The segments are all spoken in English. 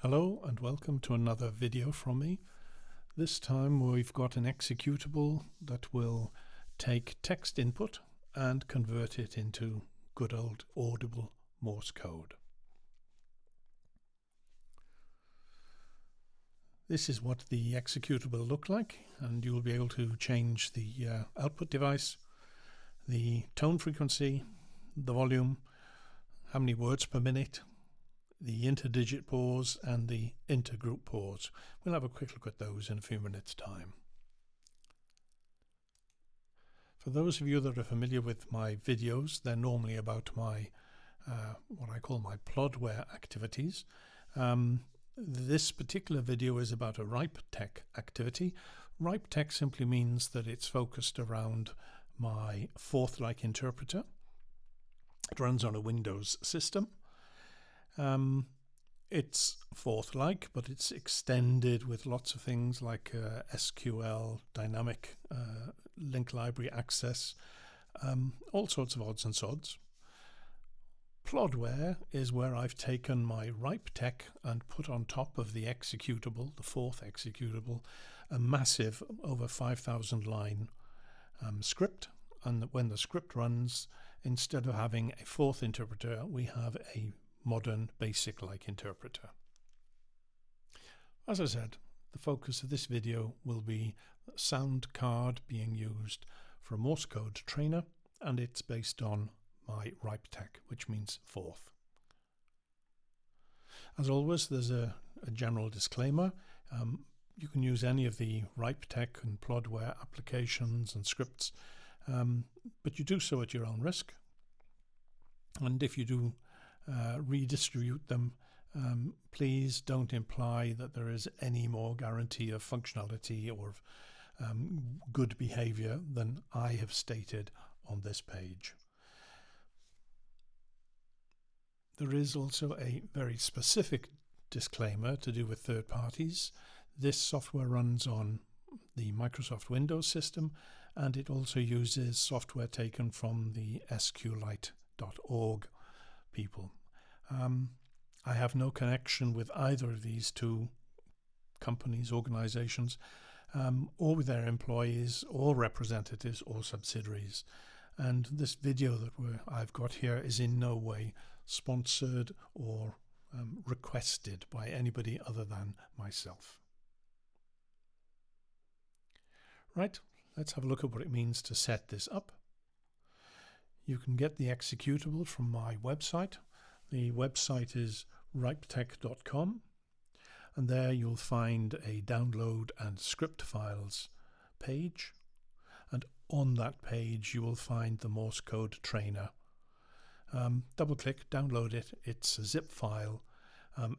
Hello and welcome to another video from me. This time we've got an executable that will take text input and convert it into good old audible Morse code. This is what the executable will look like, and you'll be able to change the output device, the tone frequency, the volume, how many words per minute, the interdigit pause and the intergroup pause. We'll have a quick look at those in a few minutes' time. For those of you that are familiar with my videos, they're normally about my what I call my plodware activities. This particular video is about a rtForth activity. rtForth simply means that it's focused around my Forth-like interpreter. It runs on a Windows system. It's Forth-like, but it's extended with lots of things like SQL, dynamic link library access, all sorts of odds and sods. Plodware is where I've taken my rtForth and put on top of the executable, the Forth executable, a massive over 5,000 line script. And when the script runs, instead of having a Forth interpreter, we have a modern basic-like interpreter. As I said, the focus of this video will be a sound card being used for a Morsecode trainer, and it's based on my rtForth, which means Forth. As always, there's a general disclaimer. You can use any of the rtForth and plodware applications and scripts, but you do so at your own risk. And if you do redistribute them, please don't imply that there is any more guarantee of functionality or of good behavior than I have stated on this page. There is also a very specific disclaimer to do with third parties. This software runs on the Microsoft Windows system, and it also uses software taken from the SQLite.org people. I have no connection with either of these two companies, organizations, or with their employees or representatives or subsidiaries. And this video that I've got here is in no way sponsored or requested by anybody other than myself. Right, let's have a look at what it means to set this up. You can get the executable from my website. The website is rtForth.com, and there you'll find a download and script files page, and on that page you will find the Morsecode trainer. Double click, download it. It's a zip file.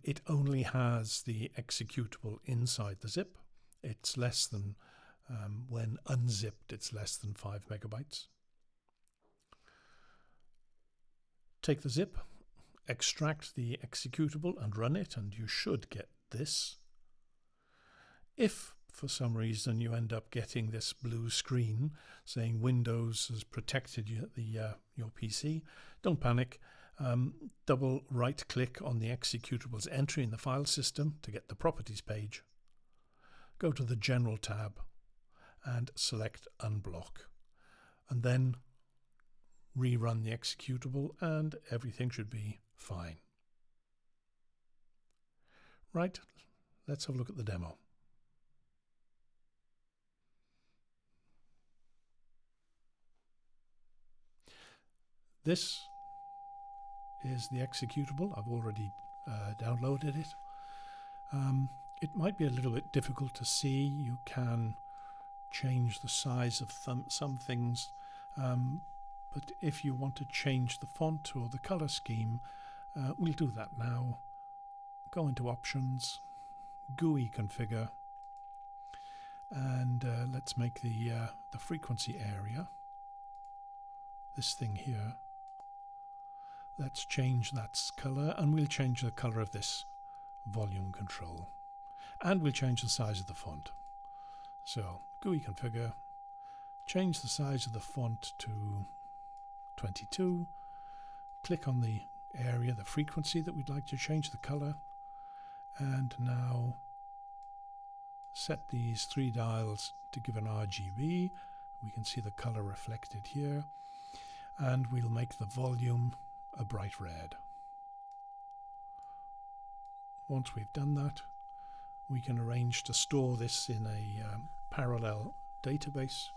It only has the executable inside the zip. It's less than, when unzipped, it's less than 5 megabytes. Take the zip, extract the executable and run it, and you should get this. If for some reason you end up getting this blue screen saying Windows has protected your PC, don't panic. Double right click on the executable's entry in the file system to get the properties page. Go to the General tab and select Unblock, and then rerun the executable, and everything should be fine. Right, let's have a look at the demo. This is the executable. I've already downloaded it. It might be a little bit difficult to see. You can change the size of some things, but if you want to change the font or the color scheme, we'll do that now. Go into Options, GUI Configure, and let's make the frequency area, this thing here. Let's change that color, and we'll change the color of this volume control, and we'll change the size of the font. So GUI Configure, change the size of the font to 22, click on the area, the frequency that we'd like to change the color, And now set these 3 dials to give an RGB. We can see the color reflected here, and we'll make the volume a bright red. Once we've done that, we can arrange to store this in a parallel database,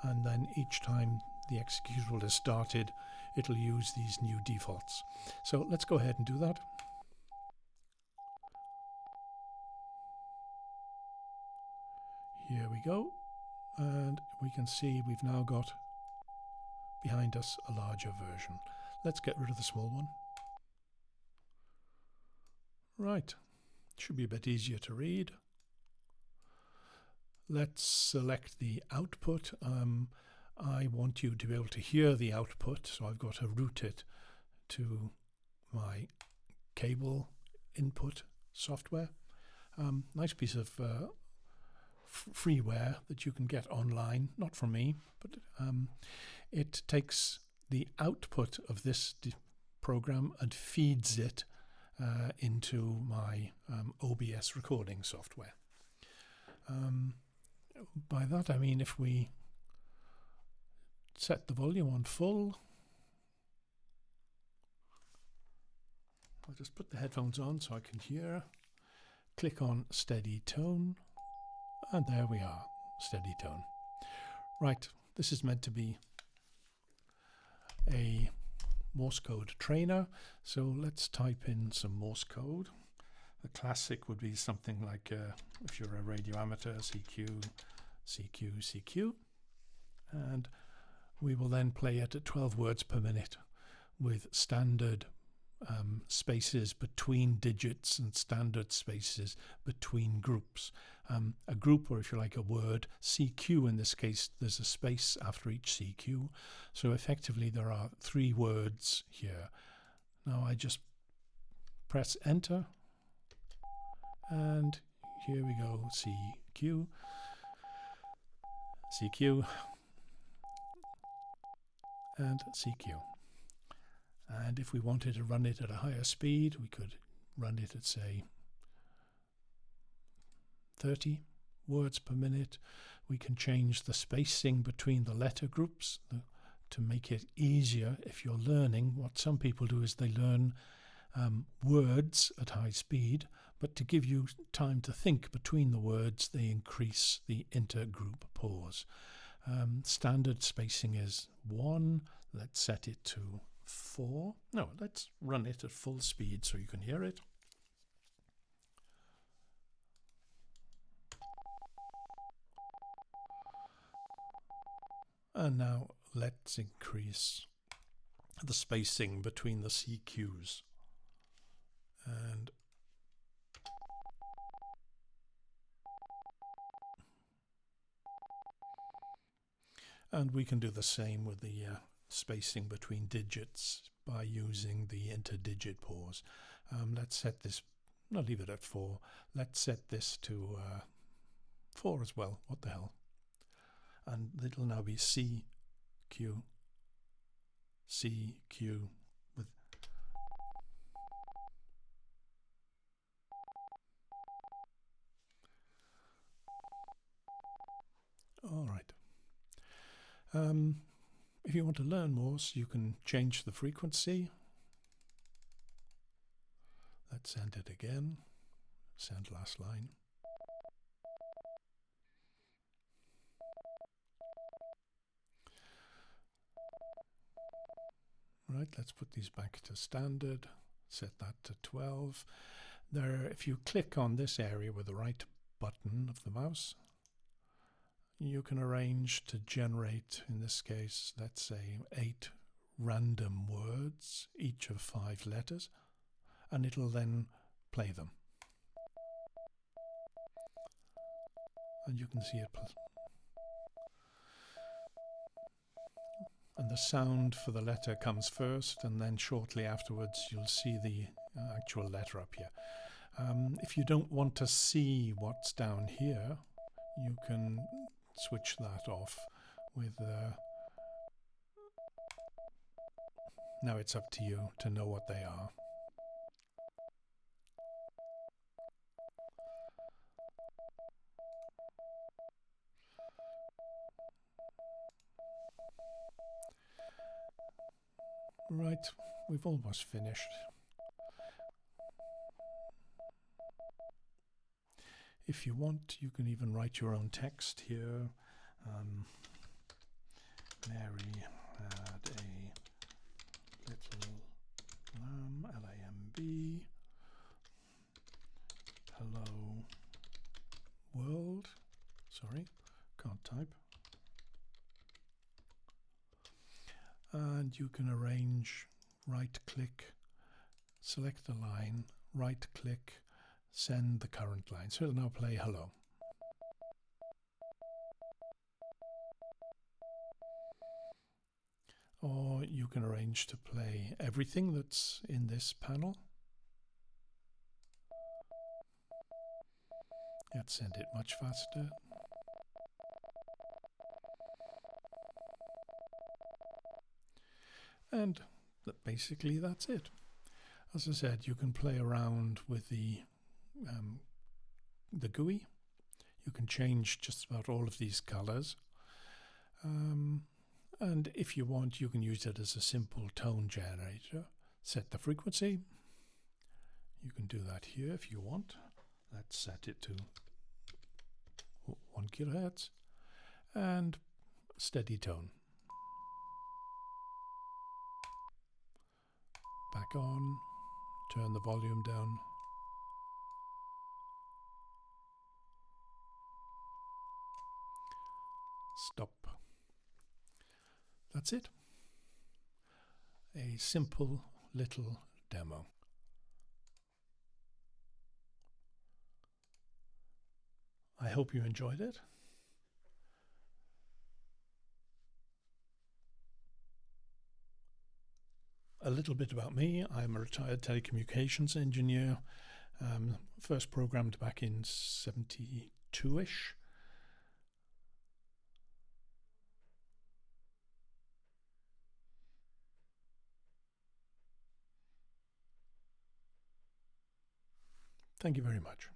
and then each time the executable is started, it'll use these new defaults. So let's go ahead and do that. Here we go, and we can see we've now got behind us a larger version. Let's get rid of the small one. Right, should be a bit easier to read. Let's select the output. I want you to be able to hear the output, so I've got to route it to my cable input software. Nice piece of freeware that you can get online, not from me, but it takes the output of this program and feeds it into my OBS recording software. By that I mean if we set the volume on full, I'll just put the headphones on so I can hear, click on steady tone, and there we are, steady tone. Right, this is meant to be a Morsecode trainer, so let's type in some Morse code. The classic would be something like, if you're a radio amateur, CQ, CQ, CQ, and we will then play it at 12 words per minute with standard spaces between digits and standard spaces between groups. A group, or if you like a word, CQ in this case, there's a space after each CQ. So effectively there are 3 words here. Now I just press enter, and here we go, CQ, CQ, and CQ. And if we wanted to run it at a higher speed, we could run it at, say, 30 words per minute. We can change the spacing between the letter groups to make it easier if you're learning. What some people do is they learn words at high speed, but to give you time to think between the words, they increase the intergroup pause. Standard spacing is 1. Let's set it to 4. No, let's run it at full speed so you can hear it. And now let's increase the spacing between the CQs. And we can do the same with the spacing between digits by using the interdigit pause. Let's set this, I'll leave it at 4. Let's set this to 4 as well. What the hell? And it'll now be CQ, CQ with. All right. If you want to learn Morse, you can change the frequency. Let's send it again. Send last line. Right, let's put these back to standard. Set that to 12. There, if you click on this area with the right button of the mouse, you can arrange to generate, in this case, let's say 8 random words, each of 5 letters, and it'll then play them. And you can see it. And the sound for the letter comes first, and then shortly afterwards you'll see the actual letter up here. If you don't want to see what's down here, you can switch that off with now it's up to you to know what they are. Right, we've almost finished. If you want, you can even write your own text here. Mary had a little lamb, L-A-M-B. Hello world. Sorry, can't type. And you can arrange, right-click, select the line, right-click, send the current line. So it'll now play hello. Or you can arrange to play everything that's in this panel. Let's send it much faster. And basically that's it. As I said, you can play around with the GUI. You can change just about all of these colors. And if you want, you can use it as a simple tone generator. Set the frequency. You can do that here if you want. Let's set it to 1 kilohertz and steady tone. Back on, turn the volume down. Stop. That's it. A simple little demo. I hope you enjoyed it. A little bit about me. I'm a retired telecommunications engineer, first programmed back in 72-ish. Thank you very much.